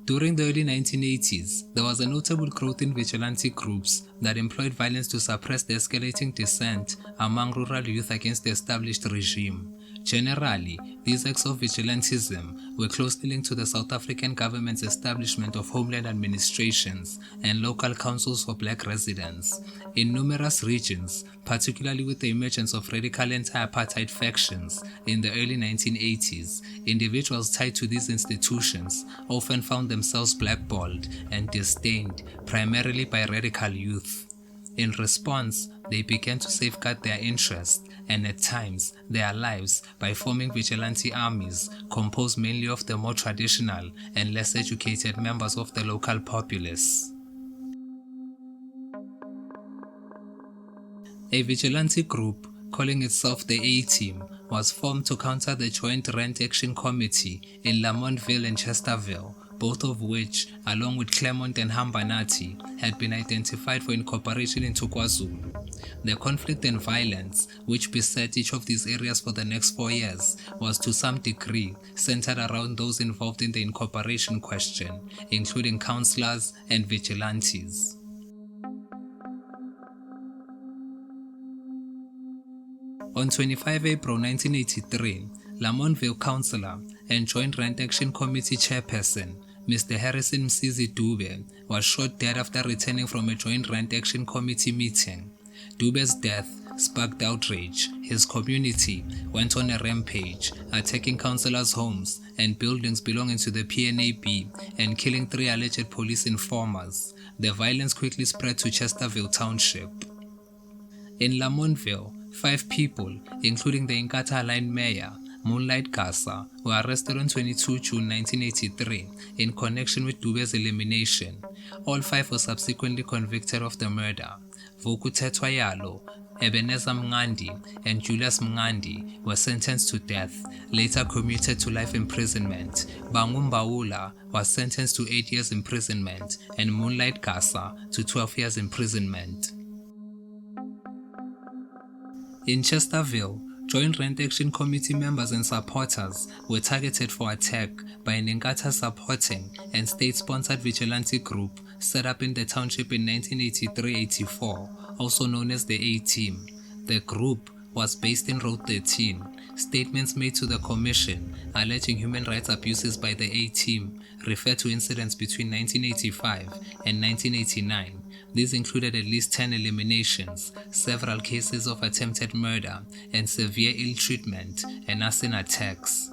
During the early 1980s, there was a notable growth in vigilante groups that employed violence to suppress the escalating dissent among rural youth against the established regime. Generally, these acts of vigilantism were closely linked to the South African government's establishment of homeland administrations and local councils for black residents. In numerous regions, particularly with the emergence of radical anti-apartheid factions in the early 1980s, individuals tied to these institutions often found themselves blackballed and disdained primarily by radical youth. In response, they began to safeguard their interests and at times their lives by forming vigilante armies composed mainly of the more traditional and less educated members of the local populace. A vigilante group, calling itself the A-Team, was formed to counter the Joint Rent Action Committee in Lamontville and Chesterville, both of which, along with Claremont and Hambanati, had been identified for incorporation into KwaZulu. The conflict and violence, which beset each of these areas for the next 4 years, was to some degree centered around those involved in the incorporation question, including councillors and vigilantes. On 25 April 1983, Lamontville Councillor and Joint Rent Action Committee Chairperson, Mr. Harrison Msizi Dube, was shot dead after returning from a Joint Rent Action Committee meeting. Dube's death sparked outrage. His community went on a rampage, attacking councillors' homes and buildings belonging to the PNAB and killing 3 alleged police informers. The violence quickly spread to Chesterville Township. In Lamontville, 5 people, including the Inkatha Line Mayor, Moonlight Gasa, were arrested on 22 June 1983 in connection with Dube's elimination. All 5 were subsequently convicted of the murder. Vukutethwa Yalo, Ebenezer Mngandi, and Julius Mngandi were sentenced to death, later commuted to life imprisonment. Bangu Mbaula was sentenced to 8 years imprisonment and Moonlight Gasa to 12 years imprisonment. In Chesterville, Joint Rent Action Committee members and supporters were targeted for attack by an Inkatha supporting and state-sponsored vigilante group set up in the township in 1983-84, also known as the A-Team. The group was based in Road 13. Statements made to the Commission alleging human rights abuses by the A-Team refer to incidents between 1985 and 1989. These included at least 10 eliminations, several cases of attempted murder, and severe ill treatment and arson attacks.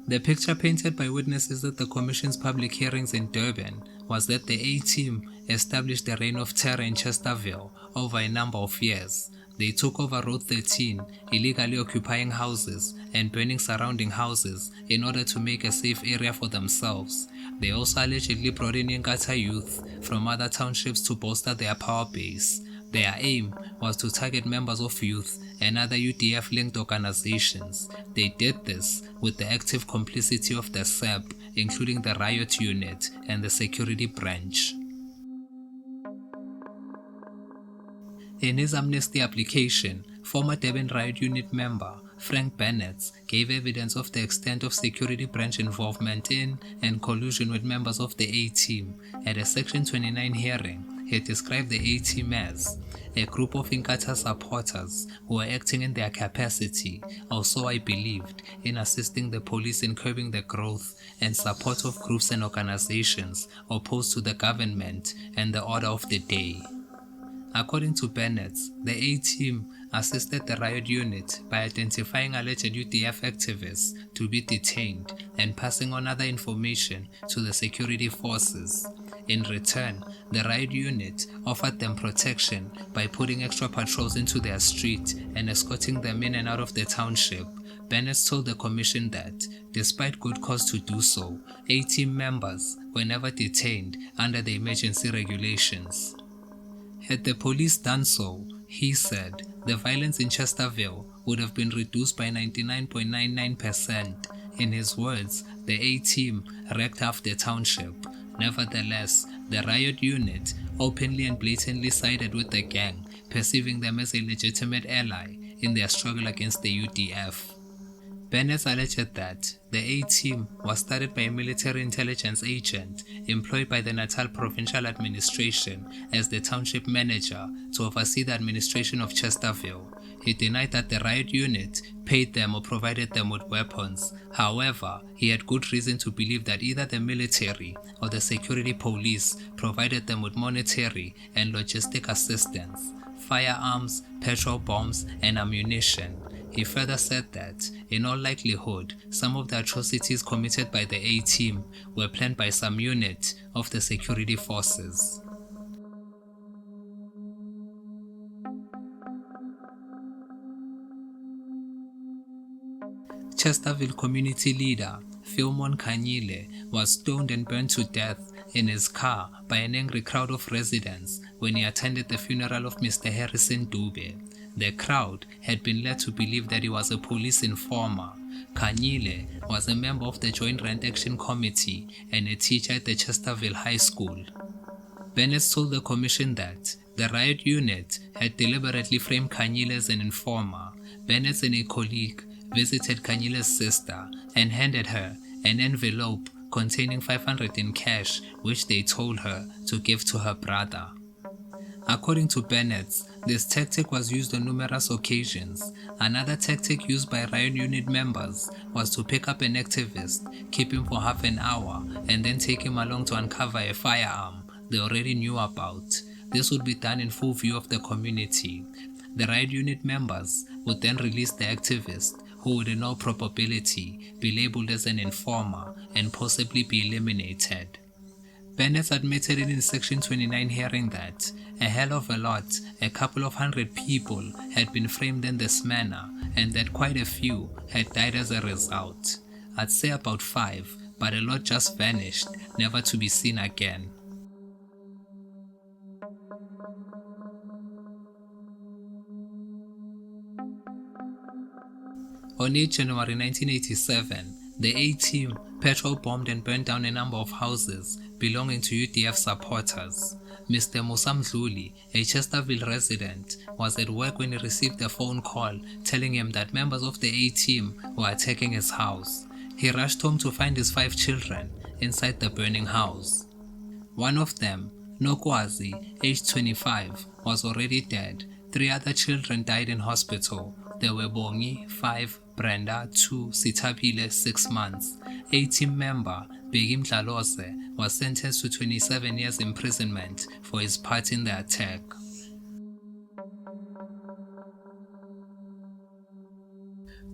The picture painted by witnesses at the Commission's public hearings in Durban was that the A-Team established a reign of terror in Chesterville over a number of years. They took over Road 13, illegally occupying houses and burning surrounding houses in order to make a safe area for themselves. They also allegedly brought in Inkatha youth from other townships to bolster their power base. Their aim was to target members of youth and other UDF-linked organizations. They did this with the active complicity of the SAP, including the riot unit and the security branch. In his amnesty application, former Durban Riot Unit member Frank Bennett gave evidence of the extent of security branch involvement in and collusion with members of the A-Team. At a Section 29 hearing, he described the A-Team as a group of Inkatha supporters who were acting in their capacity, also I believed, in assisting the police in curbing the growth and support of groups and organizations opposed to the government and the order of the day. According to Bennett, the A-Team assisted the riot unit by identifying alleged UDF activists to be detained and passing on other information to the security forces. In return, the riot unit offered them protection by putting extra patrols into their street and escorting them in and out of the township. Bennett told the Commission that, despite good cause to do so, A-Team members were never detained under the emergency regulations. Had the police done so, he said, the violence in Chesterville would have been reduced by 99.99%. In his words, the A-Team wrecked half the township. Nevertheless, the riot unit openly and blatantly sided with the gang, perceiving them as a legitimate ally in their struggle against the UDF. Bennett alleged that the A-Team was started by a military intelligence agent employed by the Natal Provincial Administration as the township manager to oversee the administration of Chesterville. He denied that the riot unit paid them or provided them with weapons. However, he had good reason to believe that either the military or the security police provided them with monetary and logistic assistance, firearms, petrol bombs, and ammunition. He further said that, in all likelihood, some of the atrocities committed by the A-Team were planned by some unit of the security forces. Chesterville community leader Philemon Khanyile was stoned and burned to death in his car by an angry crowd of residents when he attended the funeral of Mr. Harrison Dube. The crowd had been led to believe that he was a police informer. Khanyile was a member of the Joint Rent Action Committee and a teacher at the Chesterville High School. Bennett told the commission that the riot unit had deliberately framed Khanyile as an informer. Bennett and a colleague visited Khanyile's sister and handed her an envelope containing $500 in cash, which they told her to give to her brother. According to Bennett, this tactic was used on numerous occasions. Another tactic used by riot unit members was to pick up an activist, keep him for half an hour, and then take him along to uncover a firearm they already knew about. This would be done in full view of the community. The riot unit members would then release the activist, who would in all probability be labeled as an informer and possibly be eliminated. Bennett admitted in his Section 29 hearing that a hell of a lot, a couple of hundred people had been framed in this manner and that quite a few had died as a result. I'd say about 5, but a lot just vanished, never to be seen again. On 8 January 1987, the A-Team petrol bombed and burned down a number of houses belonging to UDF supporters. Mr. Musa Mdluli, a Chesterville resident, was at work when he received a phone call telling him that members of the A-Team were attacking his house. He rushed home to find his 5 children inside the burning house. One of them, Nokwazi, aged 25, was already dead. 3 other children died in hospital. There were Bongi, 5, Brenda, 2, Sithabile, 6 months. A-Team member Bheki Mdlalose was sentenced to 27 years imprisonment for his part in the attack.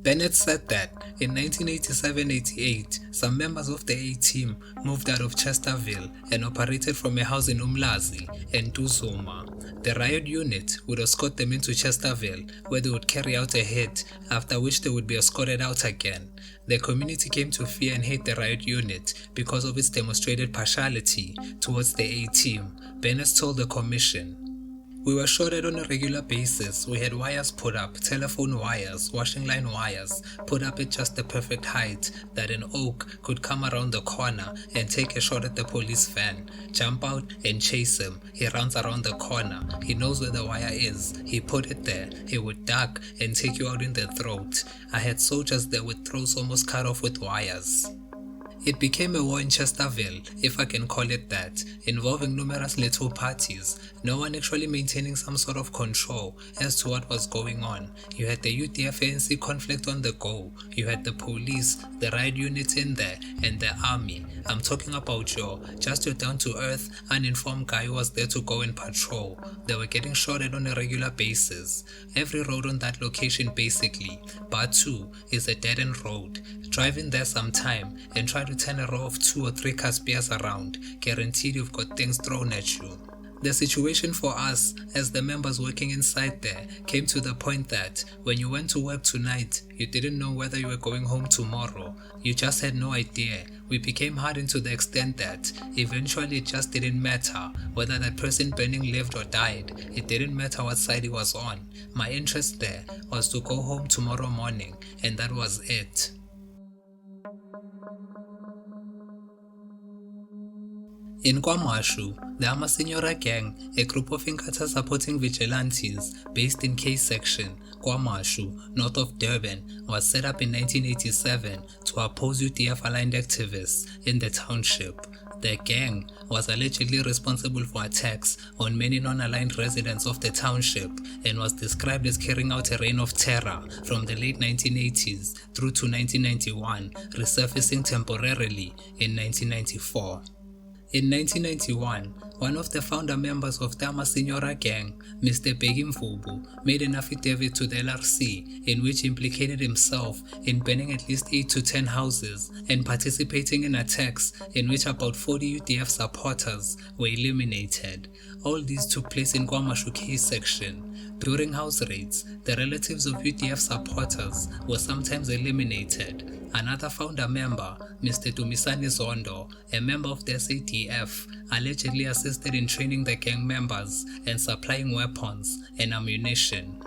Bennett said that in 1987-88, some members of the A-Team moved out of Chesterville and operated from a house in Umlazi and Tuzuma. The riot unit would escort them into Chesterville, where they would carry out a hit, after which they would be escorted out again. The community came to fear and hate the riot unit because of its demonstrated partiality towards the A-Team. Bennett told the commission, "We were shorted on a regular basis. We had wires put up, telephone wires, washing line wires, put up at just the perfect height that an oak could come around the corner and take a shot at the police van, jump out and chase him. He runs around the corner. He knows where the wire is. He put it there. He would duck and take you out in the throat. I had soldiers there with throats almost cut off with wires." It became a war in Chesterville, if I can call it that, involving numerous little parties, no one actually maintaining some sort of control as to what was going on. You had the UDF-ANC conflict on the go, you had the police, the riot units in there, and the army. I'm talking about just your down-to-earth, uninformed guy who was there to go and patrol. They were getting shorted on a regular basis. Every road on that location basically, bar 2, is a dead-end road. Drive in there sometime and try to turn a row of 2 or 3 Caspias around, guaranteed you've got things thrown at you. The situation for us, as the members working inside there, came to the point that when you went to work tonight, you didn't know whether you were going home tomorrow. You just had no idea. We became hardened to the extent that eventually it just didn't matter whether that person burning lived or died. It didn't matter what side he was on. My interest there was to go home tomorrow morning, and that was it. In KwaMashu, the Amasenyora Gang, a group of Inkatha supporting vigilantes based in K Section, KwaMashu, north of Durban, was set up in 1987 to oppose UDF-aligned activists in the township. The gang was allegedly responsible for attacks on many non-aligned residents of the township and was described as carrying out a reign of terror from the late 1980s through to 1991, resurfacing temporarily in 1994. In 1991, one of the founder members of the Amasenyora Gang, Mr. Bheki Mvubu, made an affidavit to the LRC in which he implicated himself in burning at least 8 to 10 houses and participating in attacks in which about 40 UDF supporters were eliminated. All these took place in KwaMashu K Section. During house raids, the relatives of UDF supporters were sometimes eliminated. Another founder member, Mr. Dumisani Zondo, a member of the SADF, allegedly assisted in training the gang members and supplying weapons and ammunition.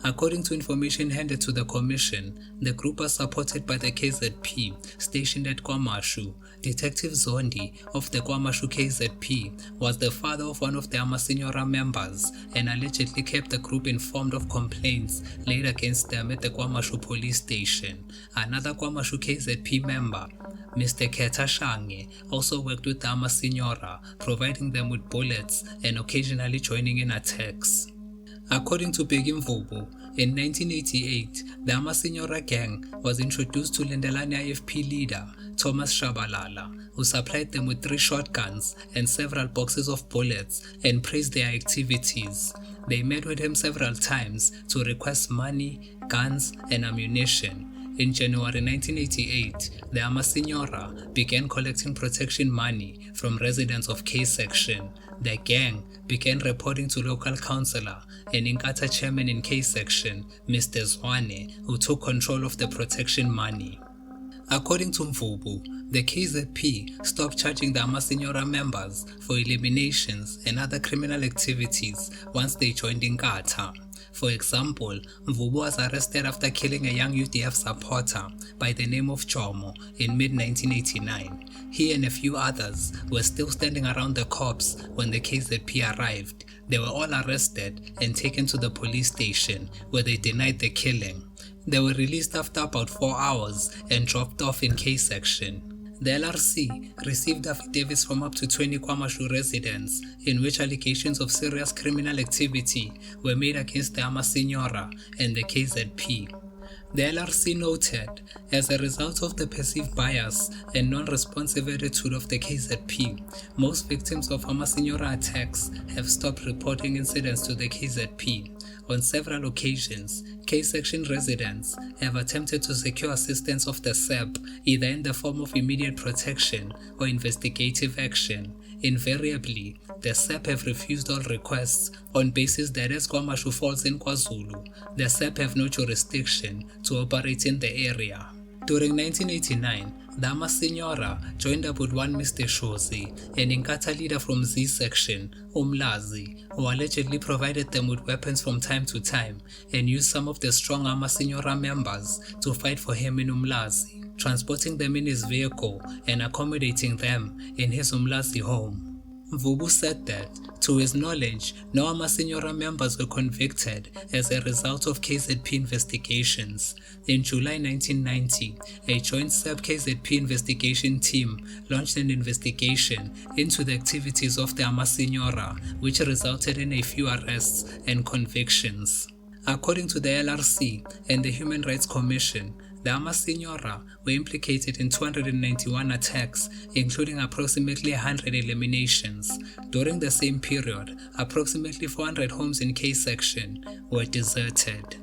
According to information handed to the commission, the group was supported by the KZP stationed at KwaMashu. Detective Zondi of the KwaMashu KZP was the father of one of the Amasenyora members and allegedly kept the group informed of complaints laid against them at the KwaMashu police station. Another KwaMashu KZP member, Mr. Keta Shange, also worked with the Amasenyora, providing them with bullets and occasionally joining in attacks. According to Bheki Mvubu, in 1988, the Amasenyora Gang was introduced to Lendelani IFP leader Thomas Shabalala, who supplied them with 3 shotguns and several boxes of bullets and praised their activities. They met with him several times to request money, guns, and ammunition. In January 1988, the Amasenyora began collecting protection money from residents of K Section. The gang began reporting to local councillor and Inkatha chairman in K Section, Mr. Zwane, who took control of the protection money. According to Mvubu, the KZP stopped charging the Amasenyora members for eliminations and other criminal activities once they joined Inkatha. For example, Mvubu was arrested after killing a young UDF supporter by the name of Chomo in mid-1989. He and a few others were still standing around the cops when the KZP arrived. They were all arrested and taken to the police station where they denied the killing. They were released after about 4 hours and dropped off in K Section. The LRC received affidavits from up to 20 KwaMashu residents in which allegations of serious criminal activity were made against the Amasenyora and the KZP. The LRC noted, as a result of the perceived bias and non-responsive attitude of the KZP, most victims of Amasenyora attacks have stopped reporting incidents to the KZP. On several occasions, K-Section residents have attempted to secure assistance of the SEP either in the form of immediate protection or investigative action. Invariably, the SEP have refused all requests on basis that as KwaMashu falls in KwaZulu, the SEP have no jurisdiction to operate in the area. During 1989, the Amasenyora joined up with one Mr. Shozi, an Inkatha leader from Z section, Umlazi, who allegedly provided them with weapons from time to time and used some of the strong Amasenyora members to fight for him in Umlazi, transporting them in his vehicle and accommodating them in his Umlazi home. Mvubu said that, to his knowledge, no Amasenyora members were convicted as a result of KZP investigations. In July 1990, a joint SEP-KZP investigation team launched an investigation into the activities of the Amasenyora, which resulted in a few arrests and convictions. According to the LRC and the Human Rights Commission, the Amasenyora were implicated in 291 attacks, including approximately 100 eliminations. During the same period, approximately 400 homes in K Section were deserted.